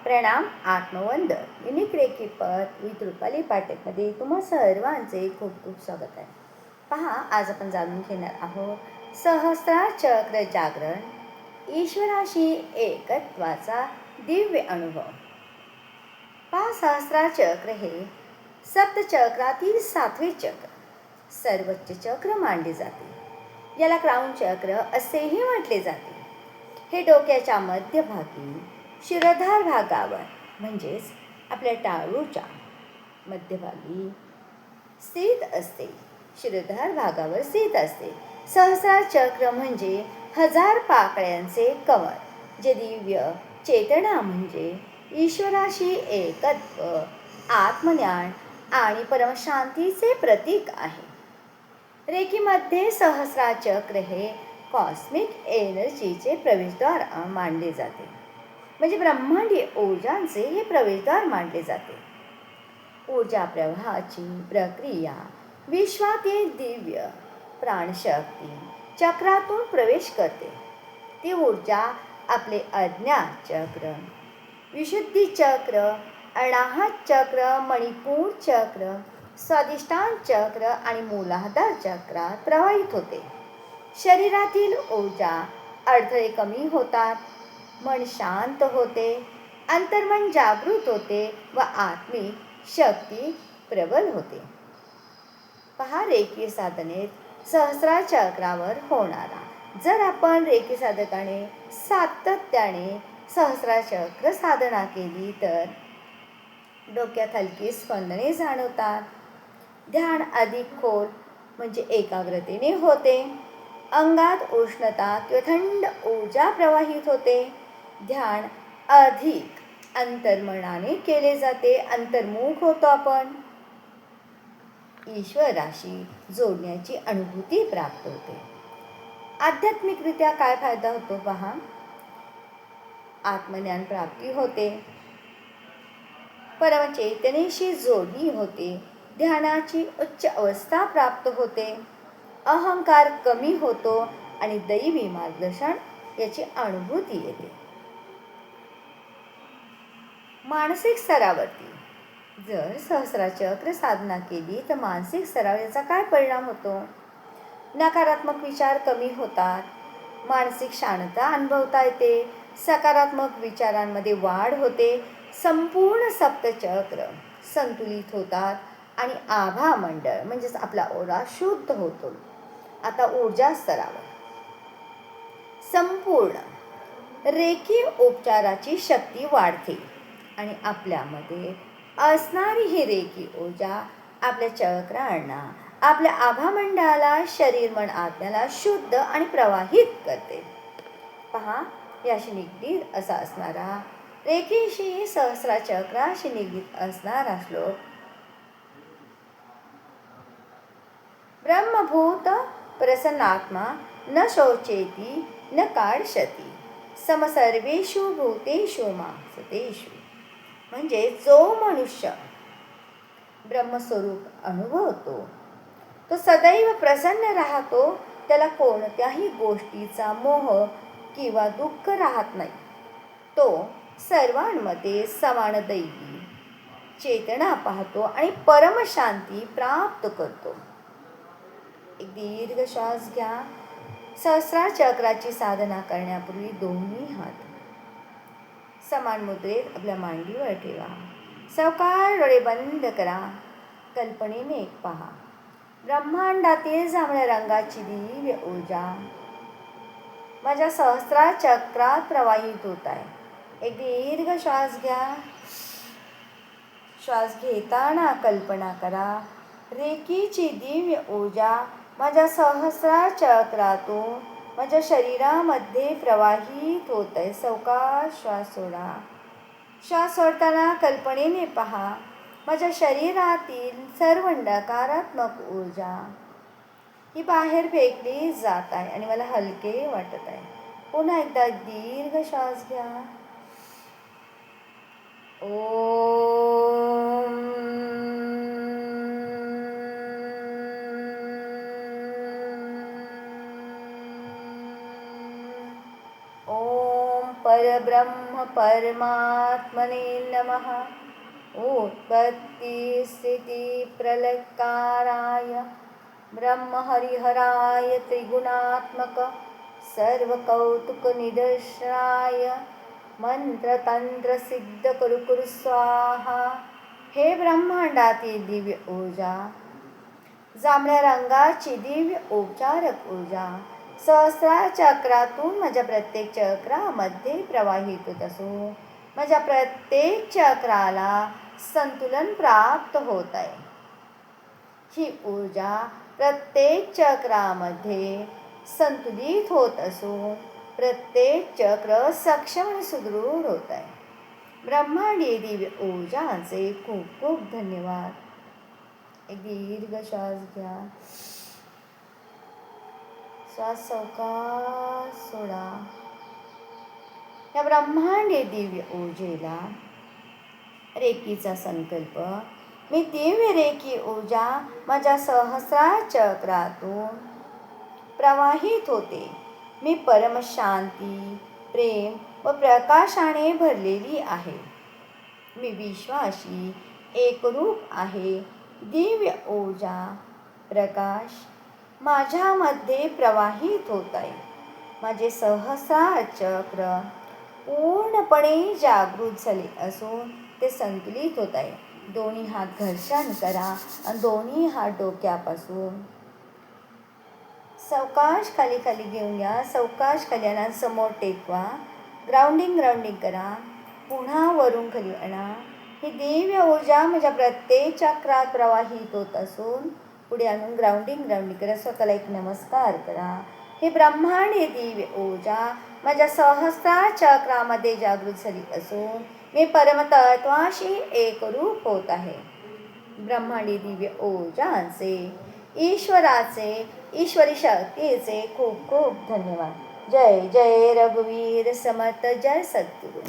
प्रणाम आत्मवंद युनिक रेखी पद विथ रुपाली पाटेमध्ये तुम्हा सर्वांचे खूप खूप स्वागत आहे. पहा, आज आपण जाणून घेणार आहोत सहस्रार चक्र जागरण ईश्वराशी एकत्वाचा दिव्य अनुभव. पहा, सहस्रार चक्र हे सप्तचक्रातील 7वे चक्र, सर्वोच्च चक्र मानले जाते. याला क्राउन चक्र असेही म्हटले जाते. हे डोक्याच्या मध्यभागी शिरोधार भागावर म्हणजेच आपल्या टाळूच्या मध्यभागी स्थित असते. शिरोधार भागावर स्थित असते. सहस्रार चक्र म्हणजे 1000 पाकळ्यांचे कमळ, जे दिव्य चेतना म्हणजे ईश्वराशी एकत्व, आत्मज्ञान आणि परमशांतीचे प्रतीक आहे. रेकीमध्ये सहस्रार चक्र हे कॉस्मिक एनर्जीचे प्रवेशद्वार मानले जाते. म्हणजे ब्रह्मांडीय ऊर्जांचे हे प्रवेशद्वार मानले जाते. ऊर्जा प्रवाहाची प्रक्रिया विश्वातील दिव्य प्राणशक्ती चक्रातून प्रवेश करते. ती ऊर्जा आपले अज्ञात चक्र, विशुद्धी चक्र, अनाहत चक्र, मणिपूर चक्र, स्वादिष्ठान चक्र आणि मूलाधार चक्रात प्रवाहित होते. शरीरातील ऊर्जा अडथळे कमी होतात, मन शांत होते, अंतर्मन जागृत होते व आत्मिक शक्ती प्रबल होते. पहा, रेकी साधनेत सहस्रार चक्रावर होणारा जर आपण रेकी साधकाने सातत्याने सहस्रार चक्र साधना केली तर डोक्यात हलकी स्पंदने जाणवतात. ध्यान अधिक खोल म्हणजे एकाग्रतेने होते. अंगात उष्णता किंवा थंड ऊर्जा प्रवाहित होते. ध्यान अधिक अंतर्मनाने केले जाते. अंतर्मुख होतो आपण. ईश्वराशी जोडण्याची अनुभूती प्राप्त होते. आध्यात्मिकरित्या काय फायदा होतो पहा. आत्मज्ञान प्राप्ती होते, परमचेतनेशी जोडणी होते, ध्यानाची उच्च अवस्था प्राप्त होते, अहंकार कमी होतो आणि दैवी मार्गदर्शन याची अनुभूती येते. मानसिक स्तरावरती जर सहस्रार चक्र साधना केली तर मानसिक स्तरावर याचा काय परिणाम होतो. नकारात्मक विचार कमी होतात, मानसिक शांतता अनुभवता येते, सकारात्मक विचारांमध्ये वाढ होते, संपूर्ण सप्तचक्र संतुलित होतात आणि आभा मंडळ म्हणजेच आपला ओरा शुद्ध होतो. आता ऊर्जा स्तरावर संपूर्ण रेकी उपचाराची शक्ती वाढते आणि आपल्यामध्ये असणारी ही रेकी ऊर्जा आपल्या चक्रांना, आपल्या आभामंडळाला, शरीर मन आत्म्याला शुद्ध आणि प्रवाहित करते. पहा, याशी निगडीत असा असणारा रेकीशी सहस्रार चक्राशी निगडीत असणारा श्लोक. ब्रह्मभूत प्रसन्नात्मा न शोचेती न काढशती समसर्वेषु भूतेषु मासतेषु. म्हणजे जो मनुष्य ब्रह्मस्वरूप अनुभवतो तो सदैव प्रसन्न राहतो. त्याला कोणत्याही गोष्टीचा मोह किंवा दुःख राहत नाही. तो सर्वांमध्ये समान दैवी चेतना पाहतो आणि परमशांती प्राप्त करतो. एक दीर्घ श्वास घ्या. सहस्रार चक्राची साधना करण्यापूर्वी दोन्ही हात समान मुद्रेत आपल्या मांडीवर ठेवा. सावकाश डोळे बंद करा. कल्पनेने एक पहा, ब्रह्मांडातील जांभळ्या रंगाची दिव्य ऊर्जा माझ्या सहस्रार चक्रात प्रवाहित होत आहे. एक दीर्घ श्वास घ्या. श्वास घेताना कल्पना करा, रेकीची दिव्य ऊर्जा माझ्या सहस्रार चक्रातून माझ्या शरीरामध्ये प्रवाहित होत आहे. सावकाश श्वास सोडा. श्वास सोडताना कल्पनेने पहा, माझ्या शरीरातील सर्व नकारात्मक ऊर्जा ही बाहेर फेकली जात आहे आणि मला हलके वाटत आहे. पुन्हा एकदा दीर्घ श्वास घ्या. ओम परब्रह्म परमात्मने नमः। उत्पत्तिस्थितिप्रलयकाराय ब्रह्महरिहराय त्रिगुणात्मक सर्वकौतुकनिदर्शनाय मंत्रतंत्र कुरु स्वाहा। हे ब्रह्मांडातील दिव्य ऊर्जा, जांभळ्या रंगाची दिव्य उपचारक ऊर्जा सहस्रार चक्रातून माझ्या प्रत्येक चक्रामध्ये प्रवाहित होत असून माझ्या प्रत्येक चक्राला संतुलन प्राप्त होत आहे। ही ऊर्जा प्रत्येक चक्रामध्ये संतुलित होत असून प्रत्येक चक्र सक्षम आणि सुदृढ होत आहे। ब्रह्मांडीय दिव्य ऊर्जांचे खूप खूप धन्यवाद। एक दीर्घ श्वास घ्या, श्वास सावकाश सोडा। या ब्रह्मांडीय दिव्य ऊर्जेला रेकीचा संकल्प। मी दिव्य रेकी ऊर्जा माझ्या सहस्रार चक्रातून प्रवाहित होते। मी परमशांती, प्रेम व प्रकाशाने भरलेली आहे। मी विश्वाशी एकरूप आहे। दिव्य ऊर्जा प्रकाश माझ्यामध्ये प्रवाहित होत आहे। माझे सहस्रार चक्र पूर्णपणे जागृत झाले असून ते संतुलित होत आहे। दोन्ही हात घर्षण करा आणि दोन्ही हात डोक्यापासून सावकाश खाली खाली घेऊन या। सावकाश खाली आणा, समोर टेकवा, ग्राउंडिंग करा, पुन्हा वरून खाली आणा। ही दिव्य ऊर्जा माझ्या प्रत्येक चक्रात प्रवाहित होत असून पुढे आणून ग्राउंडिंग करा। स्वतःला एक नमस्कार करा। ही ब्रह्मांडीय दिव्य ऊर्जा माझ्या सहस्रार चक्रामध्ये जागृत झाली असून मी परमतत्वाशी एकरूप होत आहे। ब्रह्मांडीय दिव्य ऊर्जांचे, ईश्वराचे, ईश्वरी शक्तीचे खूप खूप धन्यवाद। जय जय रघुवीर समर्थ, जय सद्गुरु।